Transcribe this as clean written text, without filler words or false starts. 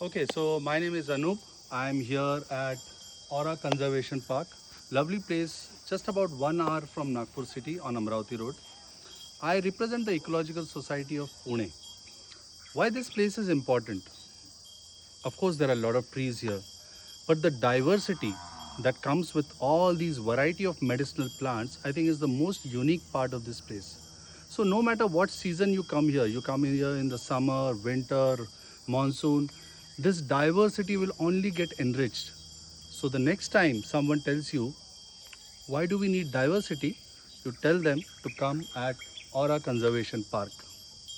Okay, so my name is Anup. I'm here at Aura Conservation Park. Lovely place, just about 1 hour from Nagpur city on Amravati Road. I represent the Ecological Society of Pune. Why this place is important? Of course, there are a lot of trees here, but the diversity that comes with all these variety of medicinal plants, I think is the most unique part of this place. So no matter what season you come here in the summer, winter, monsoon, this diversity will only get enriched. So the next time someone tells you, why do we need diversity? You tell them to come at Aura Conservation Park.